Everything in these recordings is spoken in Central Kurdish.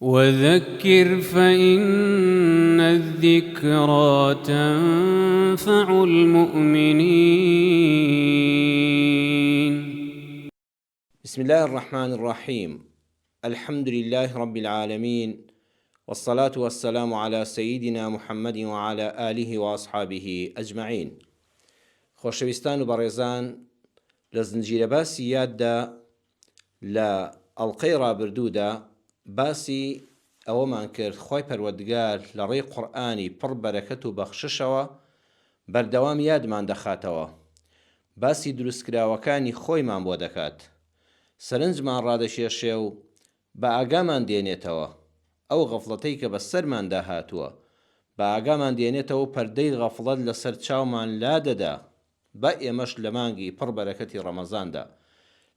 وذكر فإن الذكرى تنفع المؤمنين. بسم الله الرحمن الرحيم. الحمد لله رب العالمين، والصلاة والسلام على سيدنا محمد وعلى آله وأصحابه أجمعين. خۆشەویستان و بەڕێزان، لە زنجیرە باسی یاددا لە ئەڵقەی ڕابردوودا باسی ئەوەمان کرد خۆی پەروەردگار لە ڕێی قورئانی پڕ بەرەکەت و بەخششەوە بەردەوام یادمان دەخاتەوە، باسی دروستکراوەکانی خۆیمان بۆ دەکات، سەرنجمان ڕادەشێشێ و بە ئاگامان دێنێتەوە ئەو غەفڵەتەی کە بەسەرمان داهاتووە، بە ئاگامان دێنێتەوە پەردەی غەفڵەت لەسەر چاومان لادەدا. بە ئێمەش لە مانگی پڕ بەرەکەتی ڕەمەزاندا،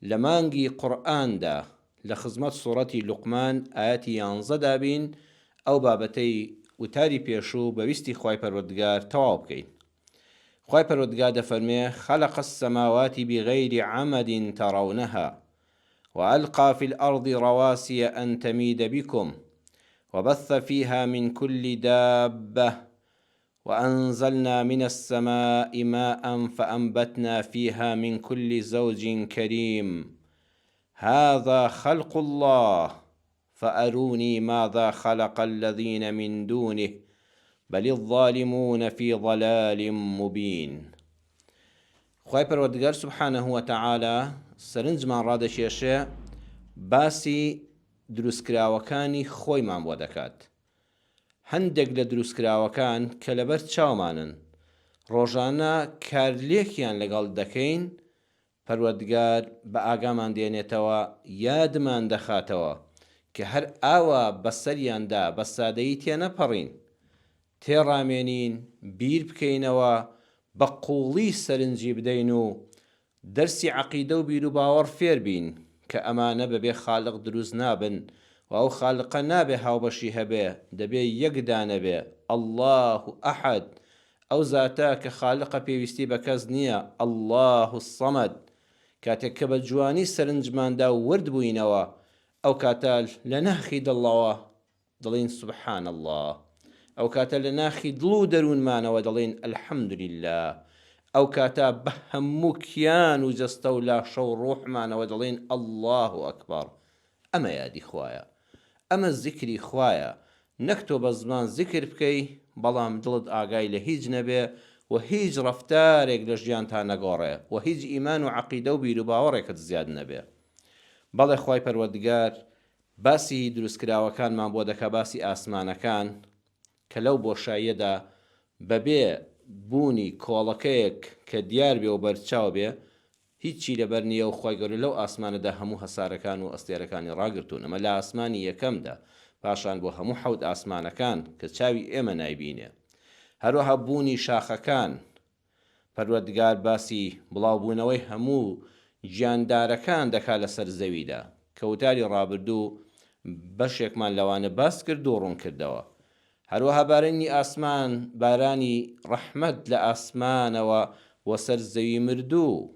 لە مانگی قورئاندا، لە خزمەت سوورەتی لوقمان ئایەتی 11 دابین ئەو بابەتەی وتاری پێشوو بەویستی خوای پەروەردگار تەواو بکەین. خوای پەروەردگار دەفەرمێ: خەلق السەماوات بغەیری عەمەد تەڕەونەها وألقى في الأرض رواسي أن تميد بكم وبث فيها من كل دابة وأنزلنا من السماء ماء فأنبتنا فيها من كل زوج كريم هذا خلق الله فأروني ماذا خلق الذين من دونه بل الظالمون في ضلال مبين. خوای پەروەردگار سبحانه وتعالى سەرنجمان ڕادەشێشێ باسی دروستکراوەکانی خۆیمان بۆ دەکات. هەندێک لە دروستکراوەکان کە لەبەر چاومانن، ڕۆژانە کارلێکیان لەگەڵ دەکەین، پەروەردگار بە ئاگامان دێنێتەوە، یادمان دەخاتەوە کە هەر ئاوا بەسەریاندا بە سادەیی تێنەپەڕین، تێڕامێنین، بیر بکەینەوە، بە قوڵی سەرنجی بدەین و دەرسی عەقیدە و بیر و باوەڕ فێر بین کە ئەمانە بەبێ خالق دروست نابن و ئەو خالقە نابێ هاوبەشی هەبێ، دەبێ یەکدانە بێ. الله ئەحەد، ئەو زاتە کە خالقە پێویستی بە کەس نییە. الله الصەمەد، کاتێک کە بە جوانی سەرنجماندا ورد بووینەوە، ئەو کاتە لە ناخی دڵەوە دڵین سبحان الله، ئەو کاتە لە ناخی دڵ و دەروونمانەوە دەڵێن ئەلحەمدولله، ئەو کاتە بە هەموو کیان و جەستە و لاشە و ڕۆحمانەوە دەڵێن الله ئەکبەر. ئەمە یادی خوایە، ئەمە زیکری خوایە. نەک تۆ بە زمان زیکر بکەی بەڵام دڵت ئاگای لە هیچ نەبێ و هیچ ڕەفتارێک لە ژیانتان نەگۆڕێ و هیچ ئیمان و عەقیدە و بیر و باوەڕێکت زیاد نەبێ. بەڵێ خوای پەروەردگار باسی دروستکراوەکانمان بۆ دەکا، باسی ئاسمانەکان کە لەو بۆشاییەدا بەبێ بوونی کۆڵەکەیەک کە دیار بێ و بەرچاو بێ هیچی لەبەر نییە و خوای گەورە لەو ئاسمانەدا هەموو هەسارەکان و ئەستێرەکانی ڕاگرتوون. ئەمە لە ئاسمانی یەکەمدا، پاشان بۆ هەموو حەوت ئاسمانەکان کە چاوی ئێمە نایبینێ. هەروەها بوونی شاخەکان، پەروەردگار باسی بڵاوبوونەوەی هەموو گیاندارەکان دەکا لەسەر زەویدا کە وتاری ڕابردوو بەشێکمان لەوانە باس کرد و ڕوون کردەوە. هەروەها بارانی ئاسمان، بارانی ڕەحمەت لە ئاسمانەوە وەسەر زەوی مردوو،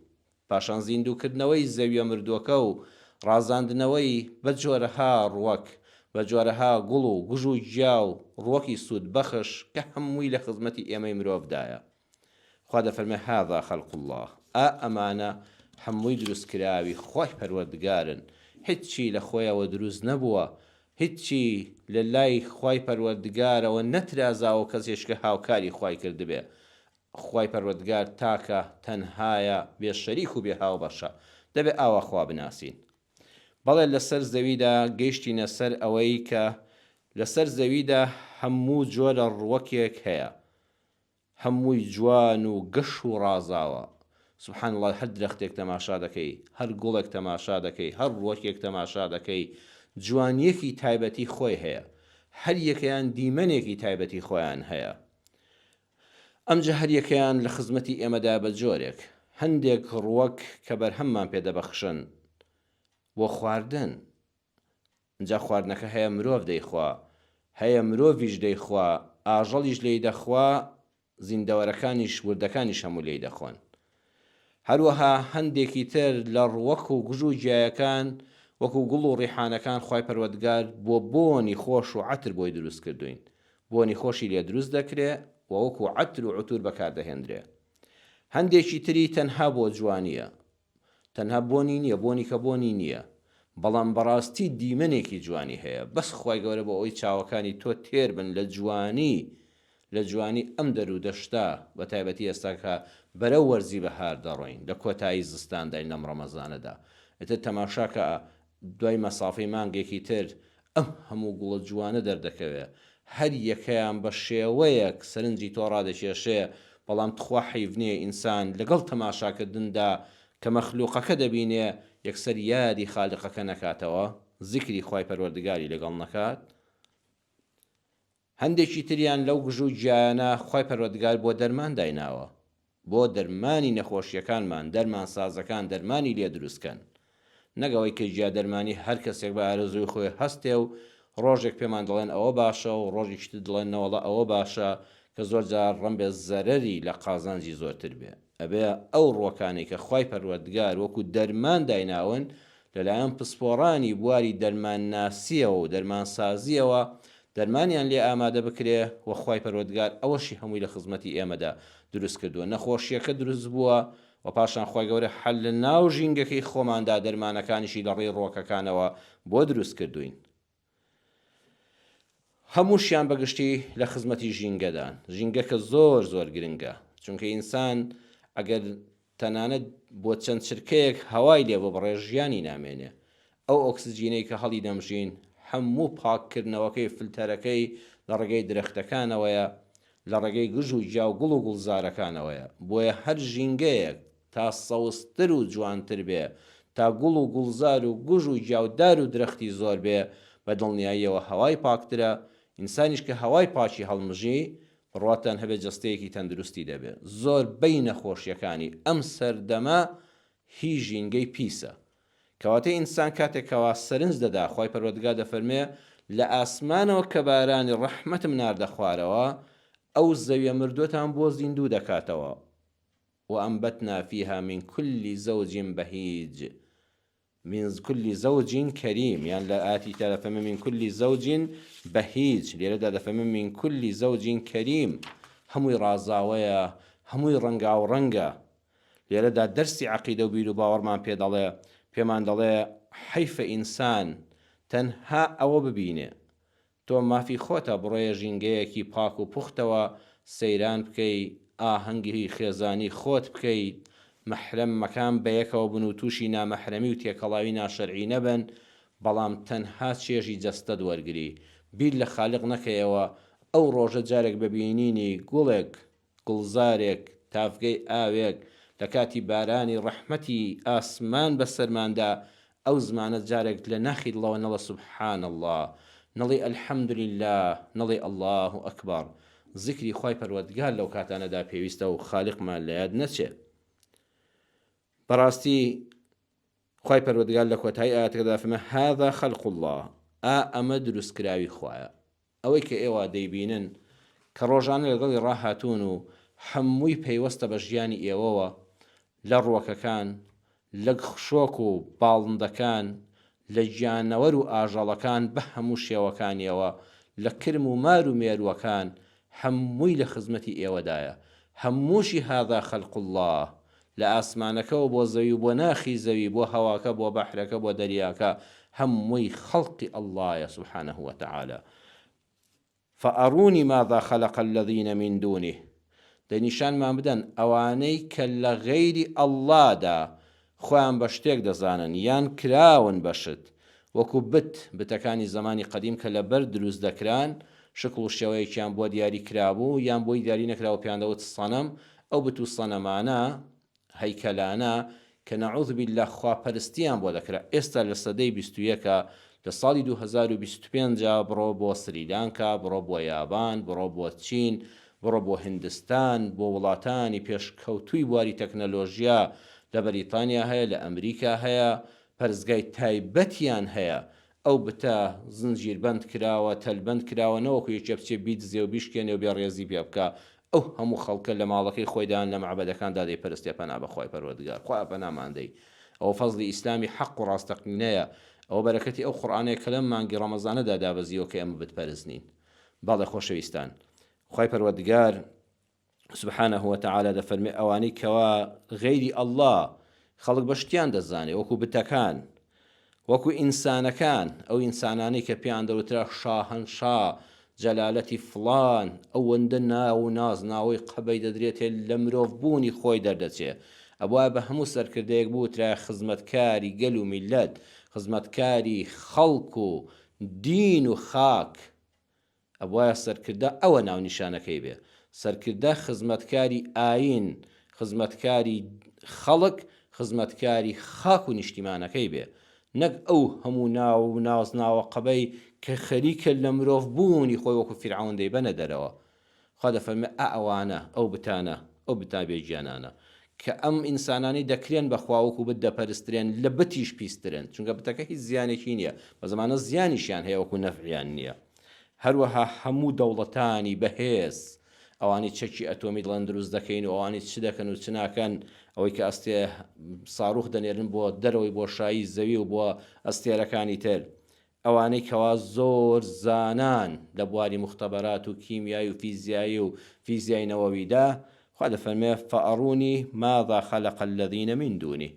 پاشان زیندووکردنەوەی زەویە مردووەکە و ڕازاندنەوەی بە جۆرەها ڕوەک، بە جۆرەها گوڵ و گژ و گیا و ڕوەکی سوود بەخش کە هەمووی لە خزمەتی ئێمەی مرۆڤدایە. خوا دەفەرمێ هذا خەلق الله، ئەمانە هەمووی دروستکراوی خۆی پەروەردگارن، هیچی لە خۆیەوە دروست نەبووە، هیچی لە لای خوای پەروەردگارەوە نەترازاوە کەسێشکە هاوکاری خوای کردبێ. خوای پەروەردگار تاکە تەنهایە، بێ شەریک و بێ هاوبەشە، دەبێ ئاوا خوا بناسین. بەڵێ لەسەر زەویدا گەیشتینە سەر ئەوەی کە لەسەر زەویدا هەموو جۆرە ڕوەکێک هەیە، هەمووی جوان و گەش و ڕازاوە. سبحان الله، هەر درەختێک تەماشا دەکەی، هەر گوڵێک تەماشا دەکەی، هەر ڕوەکێک تەماشا دەکەی، جوانیەکی تایبەتی خۆی هەیە، هەر یەکەیان دیمەنێکی تایبەتی خۆیان هەیە. ئەمجا هەر یەکەیان لە خزمەتی ئێمەدا بە جۆرێک. هەندێک ڕوەک کە بەرهەممان پێدەبەخشن بۆ خواردن، ئەجا خواردنەکە هەیە مرۆڤ دەیخوا، هەیە مرۆڤیش دەیخوا، ئاژەڵیش لێی دەخوا، زیندەوەرەکانیش وردەکانیش هەموو لێی دەخۆن. هەروەها هەندێکی تر لە ڕوەک و گژ و گیایەکان وەکو گوڵ و ڕیحانەکان خوای پەروەردگار بۆ بۆنی خۆش و عەتر بۆی دروست کردوین، بۆنی خۆشی لێ دروست دەکرێت و وەکو عەتر و عوتور بەکاردەهێنرێ. هەندێکی تری تەنها بۆ جوانیە، تەنها بۆنی نییە، بۆنی کە بۆنی نییە، بەڵام بەڕاستی دیمەنێکی جوانی هەیە. بەس خوای گەورە بۆ ئەوەی چاوەکانی تۆ تێر بن لە جوانی ئەم دەرودەشتا، بە تایبەتی ئێستا کە بەرەو وەرزی بەهار دەڕۆین لە کۆتایی زستانداین لەم ڕەمەزانەدا. ئێتر تەماشاکە دوای مەسافەی مانگێکی تر ئەم هەموو گوڵە جوانە دەردەکەوێت، هەر یەکەیان بە شێوەیەک سەرنجی تۆ ڕادەکێشێ، بەڵام تخوا حیڤنێ ئینسان لەگەڵ تەماشاکردندا کە مەخلووقەکە دەبینێ یەکسەر یادی خالقەکە نەکاتەوە، زیکری خوای پەروەردگاری لەگەڵ نەکات. هەندێکی تریان لەو گژ و گیانە خوای پەروەردگار بۆ دەرمان دایناوە، بۆ دەرمانی نەخۆشیەکانمان، دەرمان سازەکان دەرمانی لێ دروستکەن، نەگەوەی کە گیا دەرمانی هەر کەسێک بە ئارەزوی خۆی هەستێ و ڕۆژێک پێمان دەڵێن ئەوە باشە و ڕۆژێکی تر دڵێن نەوەڵە ئەوە باشە، کە زۆر جار ڕەم بێ زەرەری لە قازانجی زۆرتر بێ. ئەبێ ئەو ڕۆکانەی کە خوای پەروەردگار وەکو دەرمان دایناون لەلایەن پسپۆڕانی بواری دەرمان ناسیەوە و دەرمان سازیەوە دەرمانیان لێ ئامادە بکرێ، و خوای پەروەردگار ئەوەشی هەمووی لە خزمەتی ئێمەدا دروست کردووە. نەخۆشیەکە دروست بووە و پاشان خوای گەورە حەل لە ناو ژینگەکەی خۆماندا دەرمانەکانیشی لە ڕێی ڕۆکەکانەوە بۆ دروست کردوین. هەمووشیان بەگشتی لە خزمەتی ژینگەدان. ژینگەکە زۆر زۆر گرنگە، چونکە ئینسان ئەگەر تەنانەت بۆ چەند چرکەیەک هەوای لێ ببڕێ ژیانی نامێنێ. ئەو ئۆکسجینەی کە هەڵی دەمژین هەموو پاککردنەوەکەی فلتەرەکەی لە ڕێگەی درەختەکانەوەیە، لە ڕێگەی گژ و گیا و گوڵ و گوڵزارەکانەوەیە. بۆیە هەر ژینگەیەک تا سەوزتر و جوانتر بێ، تا گوڵ و گوڵزار و گژ و گیاودار و درەختی زۆر بێ، بە دڵنیاییەوە هەوای پاکترە. ئینسانیش کە هەوای پاکی هەڵمژی ڕواتان هەبێت جەستەیەکی تەندروستی دەبێت. زۆر بەی نەخۆشیەکانی ئەم سەردەمە هی ژینگەی پیسە، کەواتە ئینسان کاتێکەوە سەرنج دەدا خوای پەروەردگار دەفەرمێ لە ئاسمانەوە کە بارانی ڕەحمەتم ناردە خوارەوە، ئەو زەویە مردوەتان بۆ زیندوو دەکاتەوە. وأنبتنا فيها من كل زوج بهيج، من كل زوج كريم، يعني لا آتي تلفم من كل زوج بهيج، ليرد دفم من كل زوج كريم، هموي رازاوية هموي رنگا و رنگا. ليرد درسي عقيدة وبيلو باور من بيمان دڵێ حيف إنسان تەنها ئەوە ببینێ تۆ مافی خۆتە بڕۆیە ژینگەیەکی پاک و پوختەوە سەیران بکەی، ئاهەنگی خێزانی خۆت بکەیت، مەحرەم مەکان بەیەکەوە بن و تووشی نامەحرەمی و تێکەڵاوی ناشەرعی نەبن، بەڵام تەنها چێژی جەستەت وەرگری، بیر لە خالق نەکەیەوە ئەو ڕۆژە جارێک ببینینی گوڵێک گوڵزارێک تافگەی ئاوێک لە کاتی بارانی ڕەحمەتی ئاسمان بەسەرماندا، ئەو زمانە جارێک لە ناخی دڵەوە نەڵە سوبحان الله، نەڵێ ئەلحەمدولله، نەڵێ الله ئەکبەر. زیکری خوای پەروەردگار لەو کاتانەدا پێویستە و خالقمان لە یاد نەچێت. بەڕاستی خوای پەروەردگار لە کۆتایی ئاەتەکەدا فەرمێ هذا خەلق الله، ئەمە دروستکراوی خوایە. ئەوەی کە ئێوە دەیبینن کە ڕۆژانە لەگەڵی ڕاهاتوون و هەمووی پەیوەستە بە ژیانی ئێوەوە، لە ڕووەکەکان، لە شۆک و باڵندەکان، لە گیانەوەر و ئاژەڵەکان بە هەموو شێوەکانیەوە، لە کرم و مار و مێرووەکان، هەمووی لە خزمەتی ئێوەدایە. هەمووشی هذا خەلق الله، لە ئاسمانەکەەوە بۆ زەوی و بۆ ناخی زەوی، بۆ هەواکە، بۆ بەحرەکە، بۆ دەریاکە، هەمووی خەڵقی ئەڵڵایە سبحانه وتعالى. فأروني ماذا خلق الذين من دونه، دەنیشانمان بدەن ئەوانەی کە لە غەیری ئەڵڵادا خۆیان بە شتێک دەزانن یان کراون بەشت، وەکو بتەکانی زمانی قەدیم کە لە بەر دروست دەکران، شکل و شێوەیەکیان بۆ دیاری کرابوو یان بۆی دیاری نەکراوە، پێیان دەوت سەنەم. ئەو بت و سەنەمانە هەیکەلانە کە نەعوذ بالله خواپەرستیان بۆ دەکرا. ئێستا لە سەدەی 21ەکە لە ساڵی 2025 بڕۆ بۆ سریلانکا، بڕۆ بۆ یابان، بڕۆ بۆ چین، بڕۆ بۆ هندستان، بۆ وڵاتانی پێشکەوتووی بواری تەکنەلۆژیا لە بەریتانیا هەیە، لە ئەمریکا هەیە، پەرزگای تایبەتیان هەیە. ئەو بتە زنجیربەند کراوە، تەلبەند کراوە، نەوەکو یەکێ بچێ بیدزێ و بیشکێنێ و بێڕێزی پێ بکە. ئەو هەموو خەڵکە لە ماڵەکەی خۆیدان لە مەعبەدەکاندا دەیپەرستێ پەنا بەخوای پەروەردگار. خوا پەناماندەی. ئەو فەزلی ئیسلامی حەق و ڕاستەقینەیە. ئەوە بەرەکەتی ئەو قورئانەیە کە لەم مانگی ڕەمەزانەدا دابەزیەوە کە ئێمە بتپەرستنین. باڵێ خۆشەویستان، خوای پەروەردگار سبحانه وتعالى دەفەرمێ ئەوانەی کەوا غەیری ئەڵڵا خەڵک بە شتیان دەزانێ، وەکو بتەکان، وەکو ئینسانەکان، ئەو ئینسانانەی کە پێیان دەوترا شاهەنشا جەلالەتی فڵان، ئەوەندە ناو و ناز ناوەی قەبەی دەدرێتێ لە مرۆڤ بوونی خۆی دەردەچێ، ئەوە بە هەموو سەرکردەیەک بووترا خزمەتکاری گەل و میلەت، خزمەتکاری خەڵک و دین و خاک، ئەوە سەرکردە ئەوە ناونیشانەکەی بێ، سەرکردە خزمەتکاری ئاین، خزمەتکاری خەڵک، خزمەتکاری خاک و نیشتیمانەکەی بێ، نەک ئەو هەموو ناو و ناز ناوە قەبەی کە خەریکە لە مرۆڤ بوونی خۆی وەکو فیرعەون دەیبەنە دەرەوە. خوا دەفەرمێ ئەوانە، ئەو بتانە، ئەو بتان بێگیانانە کە ئەم ئینسانانی دەکرێن بەخوا وەکو بت دەپەرسترێن، لە بتیش پیسترن، چونکە بتەکە هیچ زیانێکی نییە، بە زمانە زیانیشیان هەیە وەکو نەفعیان نییە. هەروەها هەموو دەوڵەتانی بەهێز ئەوانی چەکی ئەتۆمی دڵەن دروست دەکەین و ئەوانی چ دەکەن و چ ناکەن، ئەوەی کە ئەستێ ساڕوخ دەنێرن بۆ دەرەوەی بۆشایی زەوی و بۆ ئەستێرەکانی تر، ئەوانەی کەوا زۆر زانان لە بواری مختبەرات و کیمیایی و فیزیایی و فیزیای نەوەویدا، خوا دەفەرمێ فەئەڕونی ماذا خەلق الذین من دونی،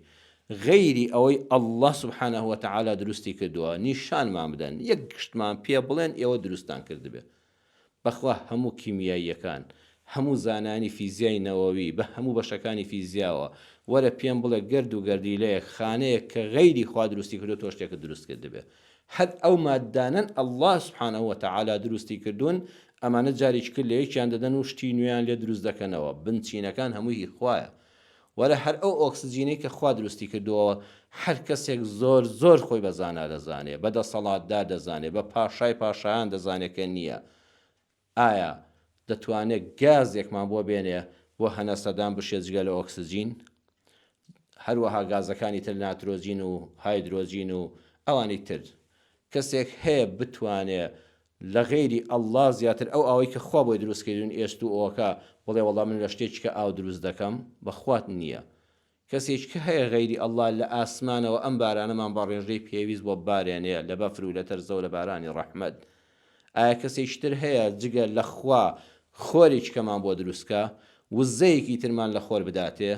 غەیری ئەوەی ئەڵڵا سبحانه وتعالى دروستی کردووە نیشانمان بدەن، یەک گشتمان پێ بڵێن ئێوە دروستان کردبێ. بەخوا هەموو کیمیاییەکان، هەموو زانانی فیزیای نەوەوی بە هەموو بەشەکانی فیزیاوە، وەرە پێم بڵێ گرد و گەردیلەیە خانەیە کە غەیری خوا دروستی کردو تۆ شتێکت دروست کردبێ. هەر ئەو مادانن ئەڵڵا سبحانه وتعالى دروستی کردوون، ئەمانە جارێک کرد لە یەکیان دەدەن و شتی نوێیان لێ دروست دەکەنەوە، بنچینەکان هەمووی خوایە. وەرە هەر ئەو ئۆکسجینەی کە خوا دروستی کردووە، هەر کەسێک زۆر زۆر خۆی بەزانا دەزانێ، بەدەسەڵاتدار دەزانێ، بە پاشای پاشایان دەزانێت کە نییە. ئایا دەتوانێت گازێکمان بۆ بێنێ بۆ هەنەسەدان بشێت جگە لە ئۆکسجین؟ هەروەها گازەکانی تر ناترۆجین و هایدرۆجین و ئەوانی تر، کەسێک هەیە بتوانێت لە غەیری ئەڵڵا زیاتر ئەو ئاوەی کە خوا بۆی دروستکردون ئێست و ئەوەکە بڵێ وەڵام من لە شتێکی کە ئاو دروست دەکەم بەخوات نییە. کەسێک کە هەیە غەیری ئەڵڵا لە ئاسمانەوە ئەم بارانەمان بە ڕێژەی پێویست بۆ بارێنەیە لە بەفر و لە تەرزە و لە بارانی ڕەحمەت. ئایا کەسێکتر هەیە جگە لە خوا خۆرێک کەمان بۆ دروستکە وزەیەکی ترمان لە خۆر بداتێ؟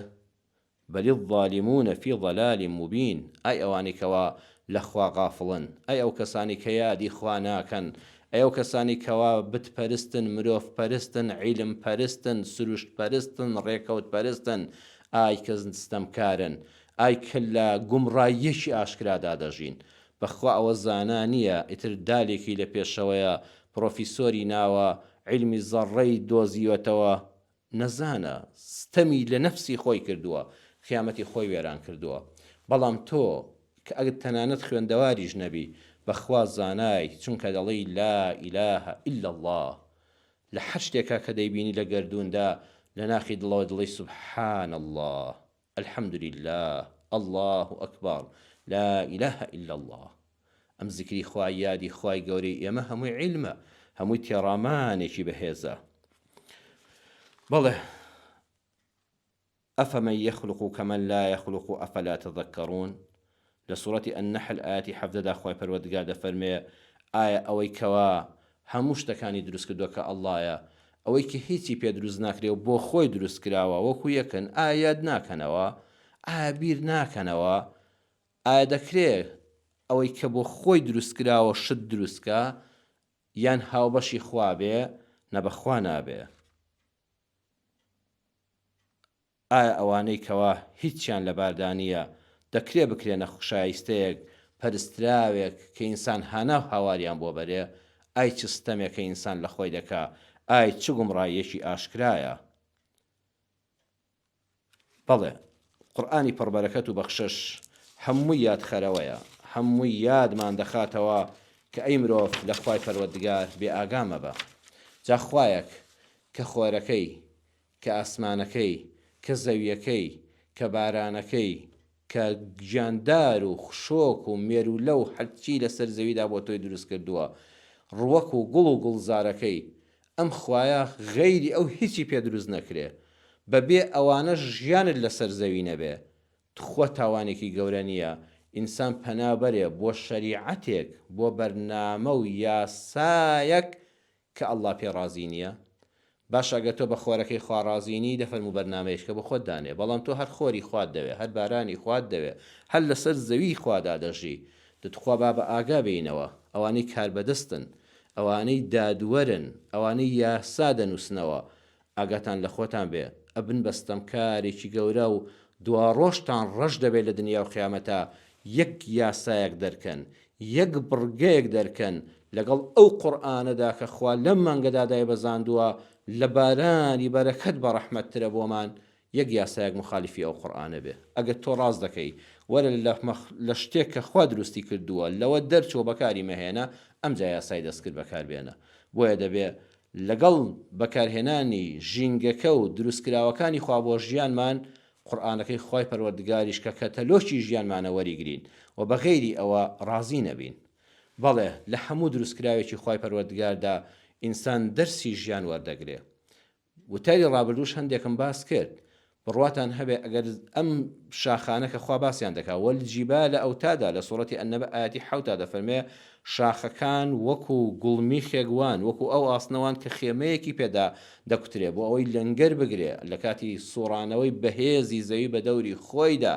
بەلی الظالمون فی ضلال مبین. ئای ئەوانی کەوا لە خوا غافڵن، ئای ئەو کەسانی کە یادی خوا ناکەن، ئەو کەسانی کەوا بتپەرستن، مرۆڤ پەرستن، عیلم پەرستن، سروشت پەرستن، ڕێکەوت پەرستن، ئای کە ستەمکارن، ئای کە لە گومڕاییەکی ئاشکرادا دەژین. بەخوا ئەوە زانا نییە، ئیتر دالێکی لە پێشەوەیە پرۆفیسۆری ناوە عیلمی زەڕەی دۆزیوەتەوە، نەزانە، ستەمی لە نەفسی خۆی کردووە، خیامەتی خۆی وێران کردووە. بەڵام تۆ کە ئەگەر تەنانەت خوێندەواریش نەبی، بەخوا زانای، چونکە دەڵی لا ئیلاهە ئیلا الله، لە هەر شتێکا کە دەیبینی لە گەردووندا لە ناخی دڵەوە دڵی سبحان الله، الحەمد لله، الله ئەکبەر، لا ئیلاهە ئیلا الله. ئەم زیکری خوای یادی خوای گەورەی ئێمە هەمووی عیلمە، هەمووی تێڕامانێکی بەهێزە. بەڵێ ئەفەمەن یەخلق کەمەن لا یەخلق ئەفەلا تەذەکەڕون. لە سوورەتی ئەننەحل ئاەتی 17 خوای پەروەردگار دەفەرمێ ئایا ئەوەی کەوا هەموو شتەکانی دروست کردووە کە ئەڵڵایە، ئەوەی کە هیچی پێ دروست ناکرێ و بۆ خۆی دروست کراوە وەکو یەکن، ئایا یاد ناکەنەوە؟ ئایا بیر ناکەنەوە؟ ئایا دەکرێت ئەوەی کە بۆ خۆی دروست کراوە شت دروستکە یان هاوبەشی خوا بێ؟ نەبەخوا نابێ. ئایا ئەوانەی کەوا هیچیان لە باردانیە دەکرێت بکرێنە خوشایستەیەک، پەرستراوێک کە ئینسان هەناو هاواریان بۆ بەرێ؟ ئای چ ستەمێک کە ئینسان لە خۆی دەکا، ئای چ گومڕاییەکی ئاشکرایە. بەڵێ قورئانی پڕبەرەکەت و بەخشش هەمووی یادخەرەوەیە، هەمووی یادمان دەخاتەوە کە ئەی مرۆڤ لە خوای پەروەردگار بێ ئاگامە بە. جا خوایەک کە خۆرەکەی، کە ئاسمانەکەی، کە زەویەکەی، کە بارانەکەی، کە گیاندار و خشۆک و مێر و لەو هەرچی لەسەر زەویدا بۆ تۆی دروست کردووە، ڕوەک و گوڵ و گوڵزارەکەی، ئەم خوایە غەیری ئەو هیچی پێ دروست نەکرێ، بەبێ ئەوانە ژیانت لەسەر زەوی نەبێ. خۆ تاوانێکی گەورە نییە ئینسان پەنابەرێ بۆ شەریعەتێک بۆ بەرنامە و یاسایەک کە ئەڵڵا پێڕازی نییە. باش ئەگە تۆ بە خۆرەکەی خوا ڕازینی دەفەرموو بەرنامەیەش کە بە خۆت دانێ، بەڵام تۆ هەر خۆری خوات دەوێ، هەر بارانی خوات دەوێ، هەر لەسەر زەوی خوادا دەژی، دەتخوا با بە ئاگا بینەوە ئەوانەی کاربەدەستن، ئەوانەی دادوەرن، ئەوانەی یاسا دەنووسنەوە، ئاگاتان لە خۆتان بێ ئەبن بەستەمکارێکی گەورە و دوا ڕۆژتان ڕەش دەبێت لە دنیا و قیامەتە یەک یاسایەک دەرکەن، یەک بڕگەیەک دەرکەن لەگەڵ ئەو قورئانەدا کە خوا لەم مانگەدا دایبەزاندووە لە بارانی بەرەکەت بە ڕەحمەتترە بۆمان، یەک یاسایەک مخالیفی ئەو قورئانە بێ. ئەگەر تۆ ڕاز دەکەی وەرە لە شتێک کە خوا دروستی کردووە لەوە دەرچۆ بەکاری مەهێنە، ئەمجا یاسای دەستکرد بەکاربێنە. بۆیە دەبێ لەگەڵ بەکارهێنانی ژینگەکە و دروستکراوەکانی خوا بۆ ژیانمان قورئانەکەی خوای پەروەردگاریش کە کەتەلۆشی ژیانمانە وەریگرین و بەغەیری ئەوە ڕازی نەبین. بەڵێ لە هەموو دروستکراوێکی خوای پەروەردگاردا ئینسان دەرسی ژیان وەردەگرێ. وتاری ڕابردووش هەندێکم باس کرد، بڕواتان هەبێ ئەگەر ئەم شاخانە کە خوا باسییان دەکا وەالجیبالە ئەوتادا لە سوڕەتی ئەنەبە ئاەتی 7 دەفەرمێ شاخەکان وەکو گوڵمی خێگوان، وەکو ئەو ئاسنەوان کە خێمەیەکی پێدا دەکوترێ بۆ ئەوەی لەنگەر بگرێ لە کاتی سوڕانەوەی بەهێزی زەوی بە دەوری خۆیدا،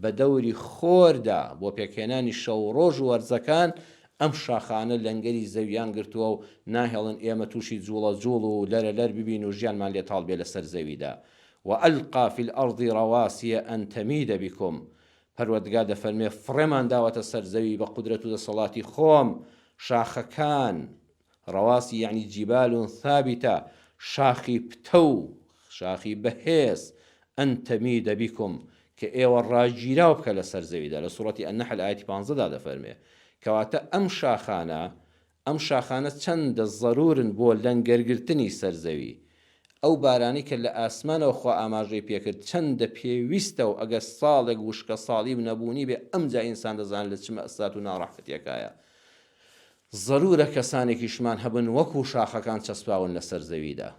بە دەوری خۆردا بۆ پێکهێنانی شەو ڕۆژ و وەرزەکان. ئەم شاخانە لەنگەری زەویان گرتووە و ناهێڵن ئێمە تووشی جوڵە جوڵ و لەرە لەر ببین و ژیانمان لێتاڵ بێ لەسەر زەویدا. وألقى في الأرض رواسي أن تميد بكم، پەروەردگار دەفەرمێ فڕێمان داوەتە سەر زەوی بە قودرەت و دەسەڵاتی خۆم، شاخەکان ڕەواسی یعنی جیبال ثابتە، شاخی پتە و شاخی بەهێز، ئەن تەمیدە بیکم کە ئێوە ڕاگیراو بکە لەسەر زەویدا. لە سوڕەتی ئەنەحل ئاەتی 15 دەفەرمێ کەواتە ئەم شاخانە چەندە ضەرورن بۆ لەنگەرگرتنی سەرزەوی. ئەو بارانی کە لە ئاسمانەوە خوا ئاماژەی پێکرد چەندە پێویستە و ئەگەر ساڵێک وشکە ساڵی نەبوونی بێ ئەمجا ئینسان دەزانێت لە چ مەئسات و ناڕەحەتێکایە. ضەرورە کەسانێکیشمان هەبن وەکو شاخەکان چەسپاون لەسەر زەویدا.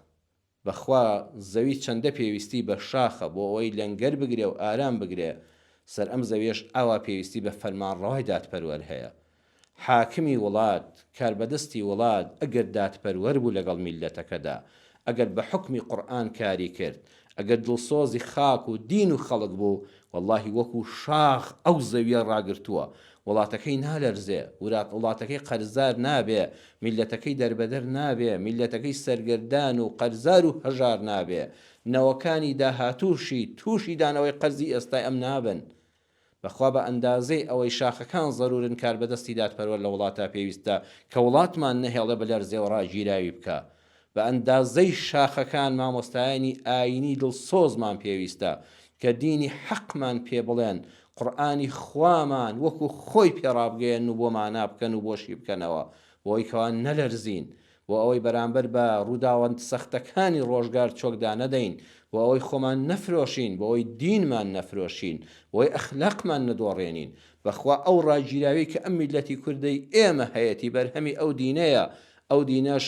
بەخوا زەوی چەندە پێویستی بە شاخە بۆ ئەوەی لەنگەر بگرێ و ئارام بگرێ، سەر ئەم زەویش ئاوا پێویستی بە فەرمانڕەوای دادپەروەر هەیە. حاکمی وڵات، کاربەدەستی وڵات ئەگەر دادپەروەر بوو لەگەڵ میلەتەکەدا، ئەگەر بە حکمی قورئان کاری کرد، ئەگەر دڵسۆزی خاک و دین و خەڵک بوو، واللهی وەکو شاخ ئەو زەویە ڕاگرتووە، وڵاتەکەی نالەرزێ، وڵاتەکەی قەرزار نابێ، میلەتەکەی دەربەدەر نابێ، میلەتەکەی سەرگەردان و قەرزار و هەژار نابێ، نەوەکانی داهاتووشی تووشی دانەوەی قەرزی ئێستای ئەم نابن. بەخوا بە ئەندازەی ئەوەی شاخەکان ضەرورن کاربەدەستی دادپەروەر لە وڵاتە پێویستە کە وڵاتمان نەهێڵێ بە لەرزێ و ڕاگیراوی بکە. بە ئەندازەی شاخەکان مامۆستایانی ئاینی دڵسۆزمان پێویستە کە دینی حەقمان پێ بڵێن، قورئانی خوامان وەکو خۆی پێڕابگەێن و بۆمانە بکەن و بۆشی بکەنەوە، بۆ ئەوەی کەوان نەلەرزین، بۆ ئەوەی بەرامبەر بە ڕووداوەند سەختەکانی ڕۆژگار چۆکدا نەدەین، بۆ ئەوەی خۆمان نەفرۆشین، بۆ ئەوەی دینمان نەفرۆشین، بۆ ئەوەی ئەخلاقمان نەدۆڕێنین. بەخوا ئەو ڕاگیراوی کە ئەم میلەتی کوردەی ئێمە هەیەی بەرهەمی ئەو دینەیە، ئەو دینەش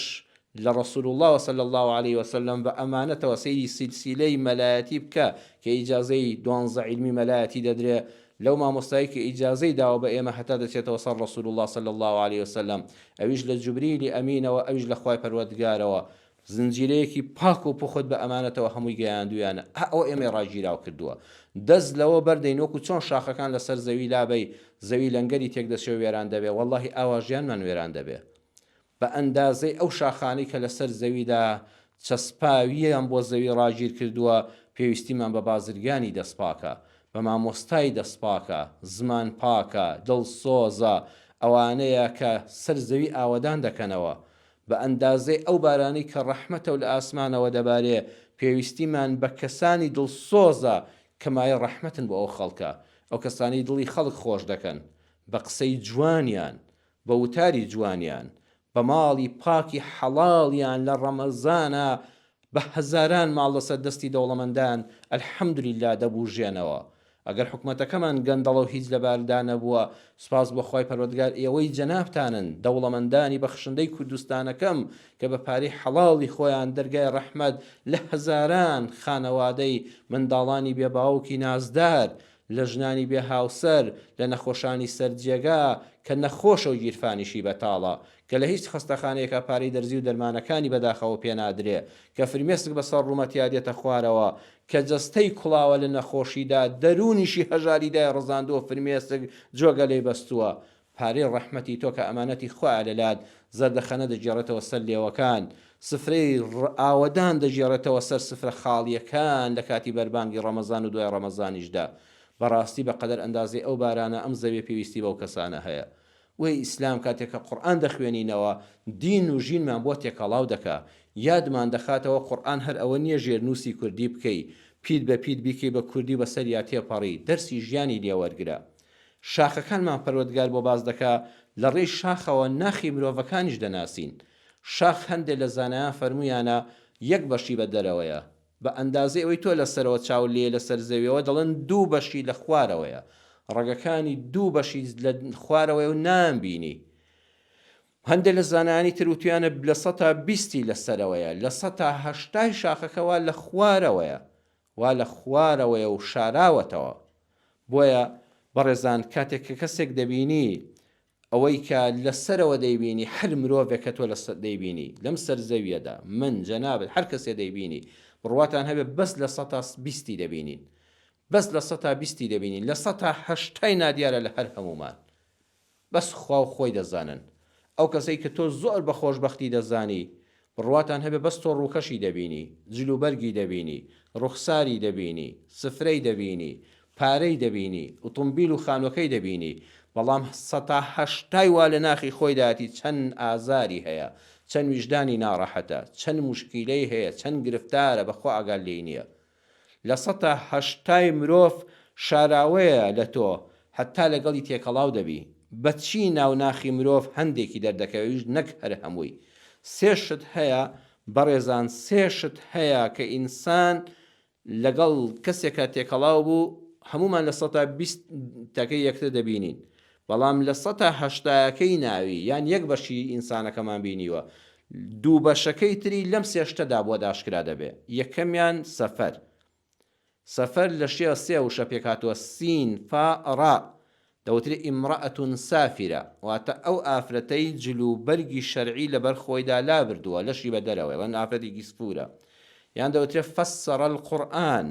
لە رسول الله صلى الله عليه وسلم بأمانة وسيدي سلسلة ملاياتي بكا كإجازي 12 علمي ملاياتي دادري لو ما مستعيك إجازي داو بأيما حتى يتوصل رسول الله صلى الله عليه وسلم أويج لجبريل أمين وأويج لخواي پروردگار زنجيريكي باكو بخد بأمانة وهموي گياندويانا أو إيمي راجيرا وكردوا دز لو بردين وكو چون شاخه كان لسر زوي لابي زوي لنگري تيك دسيو ويران دبي والله آواجيان من ويران دبي بە ئەندازەی ئەو شاخانەی کە لەسەر زەویدا چەسپاویان بۆ زەوی ڕاگیر کردووە، پێویستیمان بە بازرگانی دەستپاکە، بە مامۆستای دەستپاکە، زمان پاکە، دڵسۆزە، ئەوانەیە کە سەر زەوی ئاوەدان دەکەنەوە. بە ئەندازەی ئەو بارانەی کە ڕەحمەتە و لە ئاسمانەوە دەبارێ، پێویستیمان بە کەسانی دڵسۆزە کە مایە ڕەحمەتن بۆ ئەو خەڵکە، ئەو کەسانی دڵی خەڵک خۆش دەکەن، بە قسەی جوانیان، بە وتاری جوانیان، بە ماڵی پاکی حەڵاڵیان لە ڕەمەزانە بە هەزاران ماڵ لەسەر دەستی دەوڵەمەندان ئەلحەمدولیلا دەبوژێنەوە. ئەگەر حکومەتەکەمان گەندەڵە و هیچ لەباردا نەبووە، سوپاس بۆ خۆی پەروەردگار ئێوەی جەنابتانن دەوڵەمەندانی بەخشندەی کوردستانەکەم کە بە پارەی حەڵاڵی خۆیان دەرگای ڕەحمەت لە هەزاران خانەوادەی منداڵانی بێباوکی نازدار لە ژنانی بێ هاوسەر لە نەخۆشانی سەرجێگا کە نەخۆشە و گیرفانیشی بەتاڵە کە لە هیچ خستەخانەیەکە پارەی دەرزی و دەرمانەکانی بەداخەوە پێنادرێ کە فرمێسک بەسەر ڕوومەتیا دێتە خوارەوە کە جەستەی کوڵاوە لە نەخۆشیدا دەرونیشی هەژاریدای ڕزاندووە فرمێسک جۆگە لێی بەستووە پارەی ڕەحمەتی تۆ کە ئەمانەتی خوا لەلات زەردەخەنە دەگێڕێتەوە سەر لێوەکان سفرەی ئاوەدان دەژێڕێتەوە سەر سفرە خاڵیەکان لە کاتی بەربانگی ڕەمەزان و دوای ڕەمەزانیشدا بەڕاستی بەقەدەر ئەندازەی ئەو بارانە ئەم زەویە پێویستی بەو کەسانە هەیە وەی ئیسلام کاتێککە قورئان دەخوێنینەوە دین و ژینمان بۆ تێکەڵاو دەکا یادمان دەخاتەوە قورئان هەر ئەوە نییە ژێرنووسی کوردی بکەی پیت بە پیت بیکەی بە کوردی بەسەر یا تێپەڕی دەرسی ژیانی لێوەرگرە شاخەکانمان پەروەردگار بۆ باز دەکا لە ڕێی شاخەوە ناخی مرۆڤەکانیش دەناسین شاخ هەندێک لە زانایان فەرمویانە یەک بەشی بە دەرەوەیە بە ئەندازەی ئەوەی تۆ لەسەرەوە چاو لێ لەسەر زەویەوە دەڵێن دوو بەشی لە خوارەوەیە ڕەگەکانی دوو بەشی لە خوارەوەی و نامبینی هەندێک لە زانایانی تروتیانە لە 120 لەسەرەوەیە لە 180 شاخەکەەوە لە خوارەوەیە وا لە خوارەوەیە و شاراوەتەوە بۆیە بەڕێزان کاتێک کە کەسێک دەبینی ئەوەی کە لەسەرەوە دەیبینی هەر مرۆڤێکە تۆ لەسەر دەیبینی لەم سەر زەویەدا من جەنابەت هەر کەسێ دەیبینی بڕواتان هەبێت بەس لە 120 دەبینین بەس لە 120 دەبینین لە 180 نادیارە لە هەر هەمومان بەس خوا و خۆی دەزانن ئەو کەسەی کە تۆ زۆر بە خۆشبەختی دەزانی بڕواتان هەبێت بەس تۆ ڕووکەشی دەبینی جلوبەرگی دەبینی ڕوخساری دەبینی سفرەی دەبینی پارەی دەبینی ئۆتۆمبیل و خانووەکەی دەبینی بەڵام 180 وا لە ناخی خۆی داتی چەند ئازاری هەیە چەند ویژدانی ناڕەحەتە چەند موشکیلەی هەیە چەند گرفتارە بەخوا ئاگال لێی نییە لە 180 مرۆڤ شاراوەیە لە تۆ حتا لەگەڵی تێکەڵاو دەبی بەچی ناو ناخی مرۆڤ هەندێکی دەردەکەویش نەک هەر هەمووی سێشت هەیە بەڕێزان سێشت هەیە کە ئینسان لەگەڵ کەسێکە تێکەڵاو بوو هەمومان لە 120 تەکەی یەکتر دەبینین بەڵام لە 180ەکەی ناوی یان یەک بەشی ئینسانەکەمان بینیوە دوو بەشەکەی تری لەم سێشتەدا بۆ داشکرا دەبێ یەکەمیان سەفەر لە شێوە سێ وشە پێکاتوە سین فا ڕا دەوترێت ئیمڕەئەتون سافرە واتە ئەو ئافرەتەی جلوبەرگی شەرعی لەبەر خۆیدا لا بردووە لەشی بە دەرەوەی لەن ئافرەتێکی سپورە یان دەوترێت فەسەڕە القورئان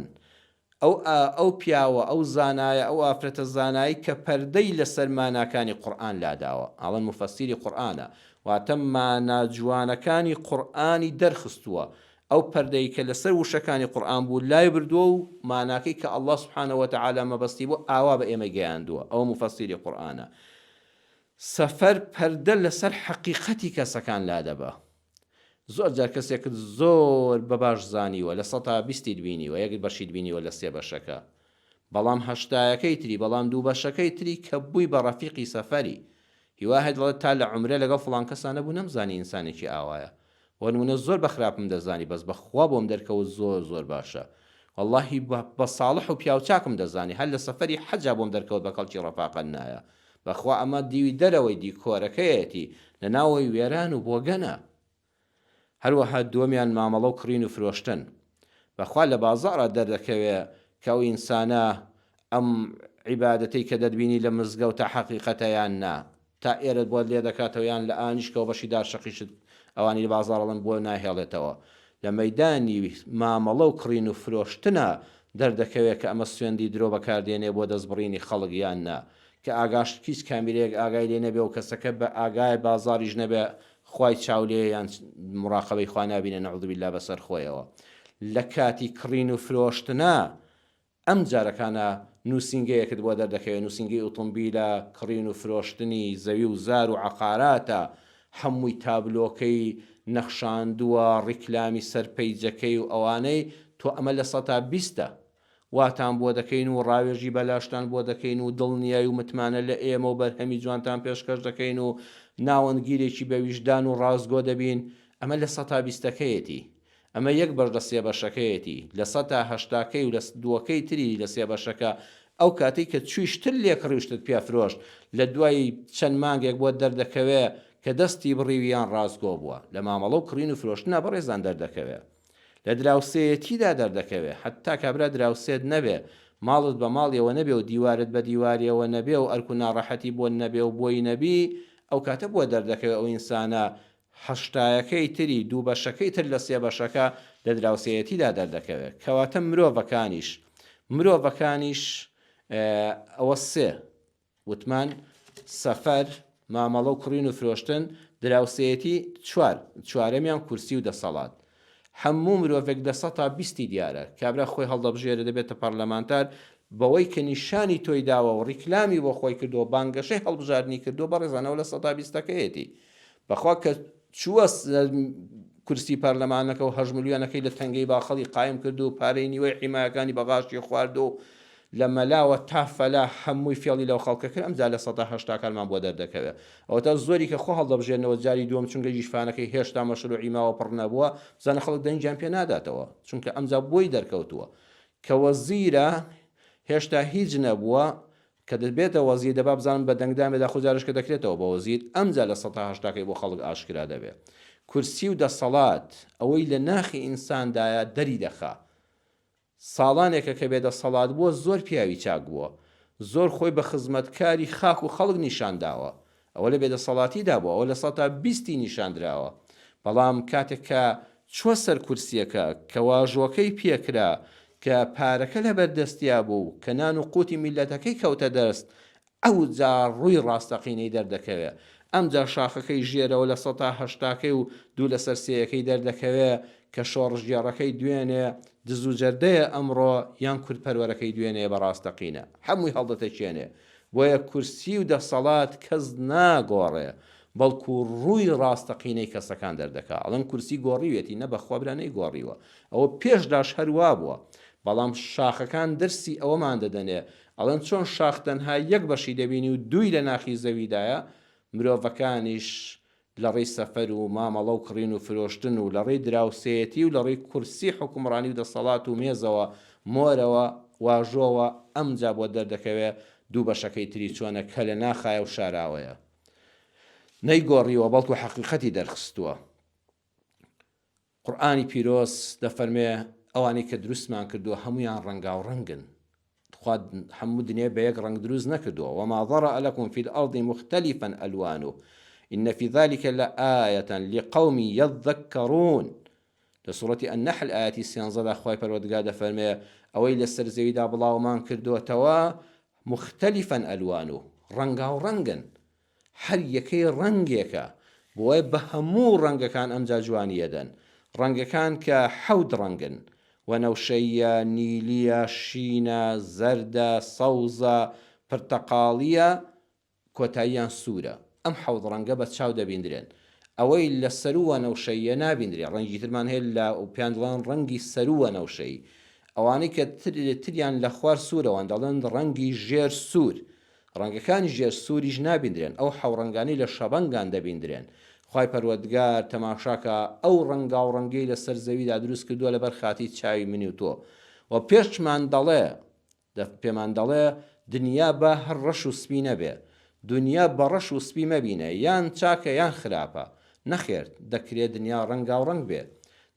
ئەو پیاوە ئەو زانایە ئەو ئافرەتە زانایی کە پەردەی لەسەر ماناکانی قورئان لاداوە ئاڵەن مفەسیری قورئانە واتە مانا جوانەکانی قورئانی دەرخستووە ئەو پەردەی کە لەسەر وشەکانی قورئان بوو لای بردووە و ماناکەی کە ئەڵڵا سوبحانەهو وەتەعالا مەبەستی بۆ ئاوا بە ئێمە گەیاندووە ئەو مفەسیری قورئانە سەفەر پەردە لەسەر حەقیقەتی کەسەکان لادەبە زۆر جار کەسێکت زۆر بە باش زانیوە لە 120 بینیوە یەک بەشی بینیوە لە سێ بەشەکە بەڵام هەشتایەکەی تری بەڵام دوو بەشەکەی تری کە بووی بە ڕەفیقی سەفەری هیوا هەیە دەڵێت تا لە عومرە لەگەڵ فڵان کەسانە بوو نەمزانی ئینسانێکی ئاوایە وەنمونە زۆر بەخراپم دەزانی بەس بەخوا بۆم دەرکەوت زۆر باشە واللهی بە ساڵح و پیاو چاکم دەزانی هەر لە سەفەری حەجا بۆم دەرکەوت بە کەڵکی ڕەفاقەت نایە بەخوا ئەمە دیوی دەرەوەی دیکۆرەکەیەتی لە ناوەی وێران و بۆگەنە هەروەها دووەمیان مامەڵە و کڕین و فرۆشتن بەخوا لە بازاڕە دەردەکەوێ کە ئەو ئینسانە ئەم عیبادەتەی کە دەتبینی لە مزگەوتە حەقیقەتەیان نا تا ئێرت بۆ لێ دەکاتەوە یان لە ئانیشکەوە بەشی دارشەقیشت ئەوانی لە بازاڕەڵن بۆ ناهێڵێتەوە لە مەیدانی مامەڵە و کڕین و فرۆشتنە دەردەکەوێت کە ئەمە سوێندی درۆ بەکاردێنێ بۆ دەستبڕینی خەڵک یان نا کە ئاگاش هیچ کامیرەیەک ئاگای لێ نەبێ و کەسەکە بە ئاگای بازاریش نەبێ خوای چاولێ یان مراقبەی خوا نابینێ نەعوذ بالله بەسەر خۆیەوە لە کاتی کڕین و فرۆشتنە ئەم جارەکانە نووسینگەیەکت بۆ دەردەکەوێت نووسینگەی ئۆتۆمبیلە کڕین و فرۆشتنی زەوی و زار و عەقاراتە هەمووی تابلۆکەی نەخشاندووە ڕیکلامی سەرپەیجەکەی و ئەوانەی تۆ ئەمە لە 120 واتان بۆ دەکەین و ڕاوێژی بەلاشتان بۆ دەکەین و دڵنیایی و متمانە لە ئێمە و بەرهەمی جوانتان پێشکەش دەکەین و ناوەندگیرێکی بە ویژدان و ڕازگۆ دەبین ئەمە لە 120ەکەیەتی ئەمە یەک بەش لە سێ بەشەکەیەتی لە 180ەکەی و لە دووەکەی تری لە سێ بەشەکە ئەو کاتێک کە چویشتر لێکڕیشتت پێفرۆشت لە دوای چەند مانگێک بۆ دەردەکەوێ کە دەستی بڕیویان ڕازگۆ بووە لە مامەڵە و کڕین و فرۆشتنە بەڕێزان دەردەکەوێ لە دراوسێتیدا دەردەکەوێ حتا کابرا دراوسێت نەبێ ماڵت بە ماڵیەوە نەبێ و دیوارت بە دیواریەوە نەبێ و ئەرک و ناڕەحەتی بۆ نەبێ و بۆی نەبی، ئەو کاتە بۆ دەردەکەوێت ئەو ئینسانە هەشتایەکەی تری دوو بەشەکەی تر لە سێ بەشەکە لە دراوسەیەتیدا دەردەکەوێت. کەواتە مرۆڤەکانیش ئەوە سێ وتمان: سەفەر، مامەڵە و کڕین و فرۆشتن، دراوسەیەتی چوارەمیان کورسی و دەسەڵات. هەموو مرۆڤێک 10 تا 20 دیارە کابرا خۆی هەڵدەبژێرە دەبێتە پەرلەمانتار بەوەی کە نیشانی تۆی داوە و ڕیکلامی بۆ خۆی کردو و بانگەشەی هەڵبژاردننی کردو بە ڕێزانەوە لە 120ەکەیەتی بەخوا کە چووە کورسی پەرلەمانەکە و 8 ملیۆنەکەی لە تەنگەی باخەڵی قایم کرد و پارەی نیوەی حیمایەکانی بەغاشتی خوارد و لە مەلاوە تافەلا هەمووی فێڵی لەو خەڵکە کرد. ئەمجا لە 180 کارمان بۆ دەردەکەوێت. ئەوە تا زۆری کە خۆ هەڵدەبژێنەوە جاری دووەم چونکە ژیفانەکەی هێشتا مەشروعی ماوە پڕ نەبووە، بزانە خەڵک دەنجیان پێ ناداتەوە چونکە ئەمجا بۆی دەرکەوتووە کە وەزیرە هێشتا هیچ نەبووە کە دەبێتە وەزیر دەبا بزانم بە دەنگدامێدا خوجارش کە دەکرێتەوە بە وەزیر، ئەمجا لە 180 بۆ خەڵک ئاشکرا دەبێت. کورسی و دەسەڵات ئەوەی لە ناخی ئینساندایە دەری دەخا. ساڵانێکە کە بێدەسەڵات بووە زۆر پیاوی چاک بووە، زۆر خۆی بە خزمەتکاری خاک و خەڵک نیشانداوە، ئەوە لە بێدەسەڵاتیدا بووە، ئەوە لە 120 نیشاندراوە. بەڵام کاتێک کە چوە سەر کورسیەکە کە واژۆکەی پێکرا کە پارەکە لە بەردەستیا بوو کە نان و قوتی میلەتەکەی کەوتە دەست، ئەو جا ڕووی ڕاستەقینەی دەردەکەوێت. ئەمجا شاخەکەی ژێرەوە لە 180 و دوو لەسەر سێیەکەی دەردەکەوێت کە شۆڕژگێڕەکەی دوێنێ دز و جەردەیە ئەمڕۆ یان کورتپەروەرەکەی دوێنێ بە ڕاستەقینە هەمووی هەڵدەتەچێنێ. بۆیە کورسی و دەسەڵات کەس ناگۆڕێ بەڵکو ڕووی ڕاستەقینەی کەسەکان دەردەکات. ئەڵەن کورسی گۆڕیوێتی نە بەخوابرانەی گۆڕیوە، ئەوە پێشداش هەروە بووە، بەڵام شاخەکان دەرسی ئەوەمان دەدەنێ. ئەڵەن چۆن شاخ تەنها یەک بەشی دەبینی و دووی لە ناخی زەویدایە، مرۆڤەکانیش لە ڕێی سەفەر و مامەڵە و کڕین و فرۆشتن و لە ڕێی دراوسێتی و لە ڕێی کورسی حکومڕانی و دەسەڵات و مێزەوە مۆرەوە واژۆوە ئەمجا بۆ دەردەکەوێت دوو بەشەکەی تری چۆنە کە لە ناخایە و شاراوەیە نەیگۆڕیوە بەڵکو حەقیقەتی دەرخستووە. قورئانی پیرۆز دەفەرمێ ئەوانەی کە دروستمان کردووە هەمویان ڕەنگاوڕەنگن، خوا هەموو دنیا بە یەک ڕەنگ دروست نەکردووە. وما ذرأ لكم في الأرض مختلفا ألوانه إن في ذلك لآية لقوم يذكرون. لسورة النحل آياتي سينزل أخوي پروردگار دەفەرمێ ئەوەی لەسەر زەویدا بڵاومان کردووەتەوە مختلفا ألوانه ڕەنگاوڕەنگن، هەر یەکەی ڕەنگێکە، بۆیە بە هەموو ڕەنگەکان ئەمجا جوانیەدەن. ڕەنگەکان کە 7 ڕەنگن: وەنەوشەیە، نیلیە، شینە، زەردە، سەوزە، پرتەقاڵیە، کۆتاییان سوورە. ئەم 7 ڕەنگە بە چاو دەبیندرێن. ئەوەی لە سەرووە نەوشەیە نابیندرێن، ڕەنگی ترمان هەیە لە پێیان دەڵێن ڕەنگی سەرووە نەوشەی. ئەوانەی کە تریان لە خوار سوورەوەن دەڵێن ڕەنگی ژێر سوور. ڕەنگەکانی ژێر سووریش نابیندرێن، ئەو 7 ڕەنگانەی لە شەبەنگان دەبیندرێن. خوای پەروەردگار تەماشاکە ئەو ڕەنگاو ڕەنگەی لە سەر زەویدا دروست کردووە لەبەر خاتی چاوی منی و تۆ. و پێمان دەڵێ دنیا بە هەر ڕەش و سپی نەبێ، دنیا بە ڕەش و سپی مەبینە، یان چاکە یان خراپە. نەخێر، دەکرێت دنیا ڕەنگاو ڕەنگ بێ،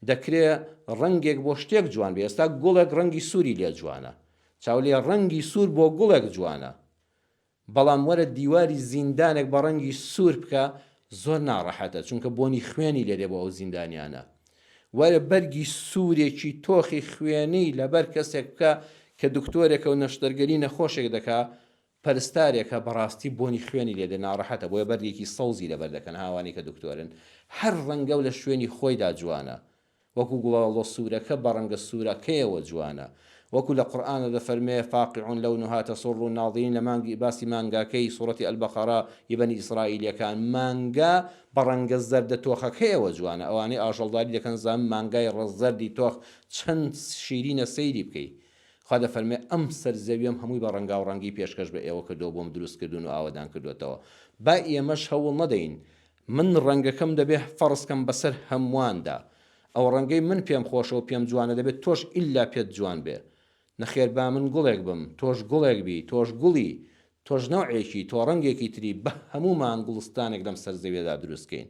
دەکرێت ڕەنگێک بۆ شتێک جوان بێ. ئێستا گوڵێک ڕەنگی سووری لێ جوانە، چاولێ ڕەنگی سوور بۆ گوڵێک جوانە، بەڵام وەرە دیواری زیندانێک بە ڕەنگی سوور بکە زۆر ناڕەحەتە، چونکە بۆنی خوێنی لێدێ بۆ ئەو زیندانیانە. وەرە بەرگی سوورێکی تۆخی خوێنی لەبەر کەسێک بکە کە دکتۆرێکە و نەشتەرگەری نەخۆشێک دەکا، پەرستارێکە بەڕاستی بۆنی خوێنی لێدێ ناڕەحەتە، بۆیە بەرگێکی سەوزی لەبەر دەکەن هاوانی کە دکتۆرن. هەر ڕەنگە و لە شوێنی خۆیدا جوانە، وەکو گوڵاڵۆ سوورەکە بە ڕەنگە سوورەکەیەوە جوانە، وەکو لە قورئانە دەفەرمێ فاقع لونها تسر الناظرین لە مانگی باسی مانگاکەی سوورەتی ئەلبەقەرە ی بەنی ئیسرائیلیەکان مانگا بە ڕەنگە زەردە تۆخەکەیەوە جوانە. ئەوانەی ئاژەڵداری دەکەن زان مانگای ڕەزەردی تۆخ چەند شیرینە سەیری بکەی. خوا دەفەرمێ ئەم سەرزەویم هەمووی بە ڕەنگاو ڕەنگی پێشکەش بە ئێوە کردو بۆم دروستکردون و ئاوەدان کردوێتەوە. با ئێمەش هەوڵ نەدەین من ڕەنگەکەم دەبێ فەرزکەم بەسەر هەموواندا، ئەو ڕەنگەی من پێم خۆشە و پێم جوانە دەبێت تۆش ئیلا پێت جوان بێ. نەخێر با من گوڵێک بم، تۆش گوڵێک بی، تۆش گوڵی، تۆش نەوعێکی، تۆ ڕەنگێکی تری، بە هەموومان گوڵستانێک لەم سەرزەویەدا دروستکەین.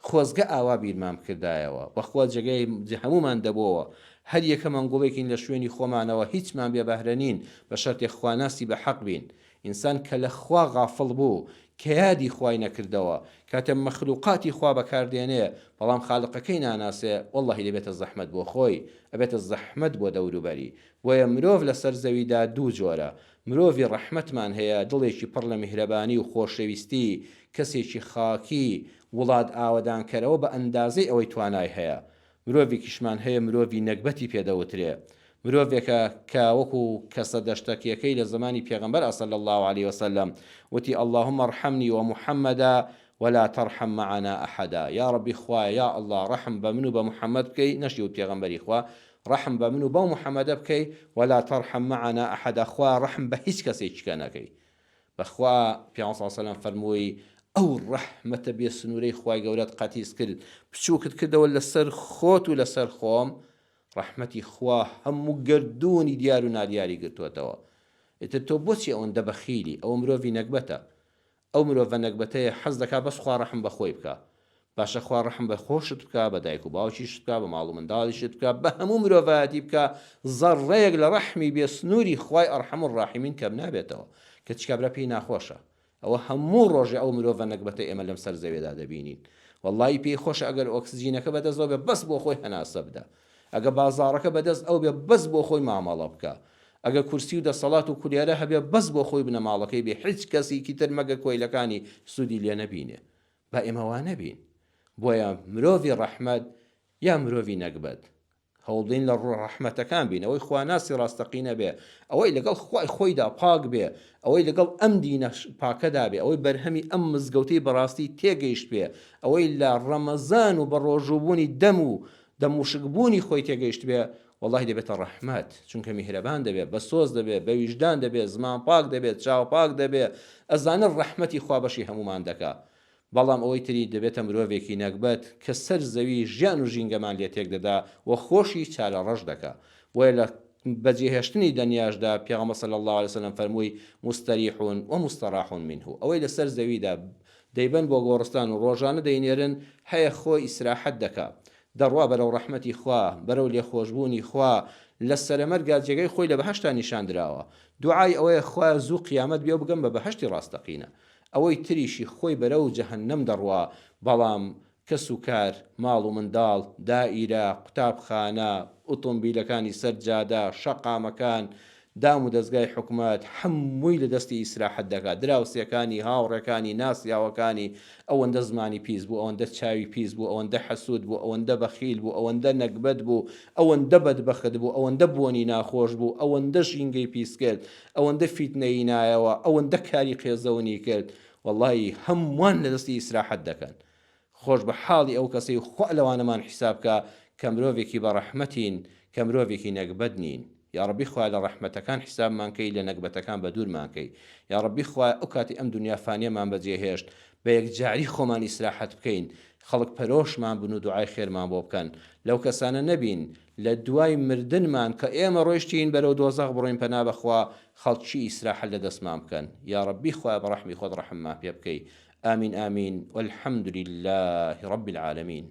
خۆزگە ئاوا بیرمان کردایەوە بەخوا جێگەی هەمومان دەبەوە هەر یەکەمان گوڵێکین لە شوێنی خۆمانەوە هیچمان بێ بەهرە نین بە شەرتێ خواناسی بە حەق بین ئینسان کە لە خوا غافڵ بوو کە یادی خوای نەکردەوە کاتە مەخلوقاتی خوا بەکاردێنێ بەڵام خالقەکەی ناناسێ وەڵڵاهی دەبێتە زەحمەت بۆ خۆی ئەبێتە زەحمەت بۆ دەوروبەری بۆیە مرۆڤ لەسەر زەویدا دوو جۆرە مرۆڤی ڕەحمەتمان هەیە دڵێکی پڕ لە میهرەبانی و خۆشەویستی کەسێکی خاکی وڵات ئاوەدانکەرەوە بە ئەندازەی ئەوەی توانای هەیە مرۆڤێکیشمان هەیە مرۆڤی نەکبەتی پێدەوترێ مرۆڤێکە کە وەکو کەسە دەشتەکیەکەی لە زمانی پێغەمبەر صلی الله عليه وسلم وتی اللهم ارحمني ومحمدا ولا ترحم معنا أحدا يا ربي خواه يا الله رحم بمنو بمحمد بكي نشيو بيغمبري خواه رحم بمنو بمحمد بكي ولا ترحم معنا أحدا خواه رحم بهيش كسي چكنكي بخواه بيغمبر صلى الله عليه وسلم فرموي ئەو ڕەحمەتە بێ سنوورەی خوای گەورەت قەتیس کرد بچووکت کردەوە لەسەر خۆت و لەسەر خۆم ڕەحمەتی خوا هەموو گردوونی دیار و نادیاری گرتووەتەوە ئێتر تۆ بۆچی ئەوەندە بەخیلی ئەو مرۆڤی نەکبەتە ئەو مرۆڤە نەکبەتەیە حەز دەکا بەس خوا ڕەحم بە خۆی بکە باشە خوا ڕەحم بە خۆشت بکە بە دایک و باوکیشت بکە بە ماڵ و منداڵیشت بکە بە هەموو مرۆڤایەتی بکە زەڕەیەک لە ڕەحمی بێ سنووری خوای ئەرحەم الراحیمین کەم نابێتەوە کە چکابرا پێی ناخۆشە ئەوە هەموو ڕۆژێ ئەو مرۆڤە نەکبەتە ئێمە لەم سەر زەوێدا دەبینین وەڵڵی پێی خۆشە ئەگەر ئۆکسجینەکە بەدەستەوە بێ بەس بۆ خۆی هەناسە بدە ئەگە بازاڕەکە بەدەست ئەو بێ بەس بۆ خۆی مامەڵە بکە ئەگە کورسی و دەسەڵات و کولیارە هەبێ بەس بۆ خۆی بنە ماڵەکەی بێ هیچ کەسێکی تر مەگە کۆیلەکانی سوودی لێ نەبینێ با ئێمە وا نەبین بۆیە مرۆڤی ڕەحمەت یا مرۆڤی نەکبەت هەوڵدەین لە ڕوو ڕەحمەتەکان بین ئەوەی خواناسی ڕاستەقینە بێ ئەوەی لەگەڵ خوای خۆیدا پاک بێ ئەوەی لەگەڵ ئەم دینە پاکەدا بێ ئەوەی بەرهەمی ئەم مزگەوتەی بەڕاستی تێگەیشت بێ ئەوەی لە ڕەمەزان و بە ڕۆژوبوونی دەم و دەموشکبوونی خۆی تێگەیشت بێ وەڵڵاهی دەبێتە ڕەحمەت چونکە میهرەبان دەبێت بە سۆز دەبێت بە ویژدان دەبێت زمان پاک دەبێت چاو پاک دەبێت ئەزانە ڕەحمەتی خوا بەشی هەمومان دەکا بەڵام ئەوەی تری دەبێتە مرۆڤێکی نەکبەت کە سەر زەوی ژیان و ژینگەمان لێ تێک دەدا و خۆشی چارە ڕەش دەکا وە لە بەجێهێشتنی دەنیاشدا پێغەمبەر صلی الله عليه وسلم فەرمووی مستەریحون ومستەراحون منه ئەوەی لەسەر زەویدا دەیبەن بۆ گۆڕستان و ڕۆژانە دەینێرن هەیە خۆی ئیسراحەت دەکا دەڕوا بەرەو ڕەحمەتی خوا بەرەو لێخۆشبوونی خوا لە سەرەمەرگا جێگەی خۆی لە بەهەشتا نیشاندراوە دوعای ئەوەیە خوا زوو قیامەت بێ بگەم بە بەهەشتی ڕاستەقینە ئەوەی تریشی خۆی بەرەو جەهەنەم دەڕوا بەڵام کەس و کار ماڵ و منداڵ دائیرە قوتابخانە ئۆتۆمبیلەکانی سەرجادە شەقامەکان دام و دەستگای حکومەت هەمووی لە دەستی ئیسراحەت دەکات دراوسەکانی هاوڕێکانی ناسیاوەکانی ئەوەندە زمانی پیس بوو ئەوەندە چاوی پیس بوو ئەوەندە حەسوود بوو ئەوەندە بەخیل بوو ئەوەندە نەکبەت بوو ئەوەندە بەدبەخت بوو ئەوەندە بوونی ناخۆش بوو ئەوەندە ژینگەی پیس کرد ئەوەندە فیتنەی نایەوە ئەوەندە کاری قێزەونی کرد وەڵڵاهی هەمووان لە دەستی ئیسراحەت دەکەن خۆش بە حاڵی ئەو کەسەی خوا لەوانەمان حیسابکە کە مرۆڤێکی بە ڕەحمەتین کە مرۆڤێکی نەکبەت نین یا ربی خوا لە ڕەحمەتەکان حیسابمان کەی لە نەکبەتەکان بە دوورمان کەی یا ربی خوا ئەو کاتی ئەم دنیا فانیەمان بەجێهێشت بە یەکجاری خۆمان ئیسراحەت بکەین خەڵک پەرۆشمان بن و دوعای خێرمان بۆ بکەن لەو کەسانە نەبین لە دوای مردنمان کە ئێمە ڕۆیشتین بەرەو دۆزەخ بڕۆین پەنا بەخوا خەڵکی ئیسراحەت لە دەستمان بکەن یا ربی خوا بە ڕەحمی خۆت ڕەحممان پێ بکەی آمین آمین والحمد لله رب العالمين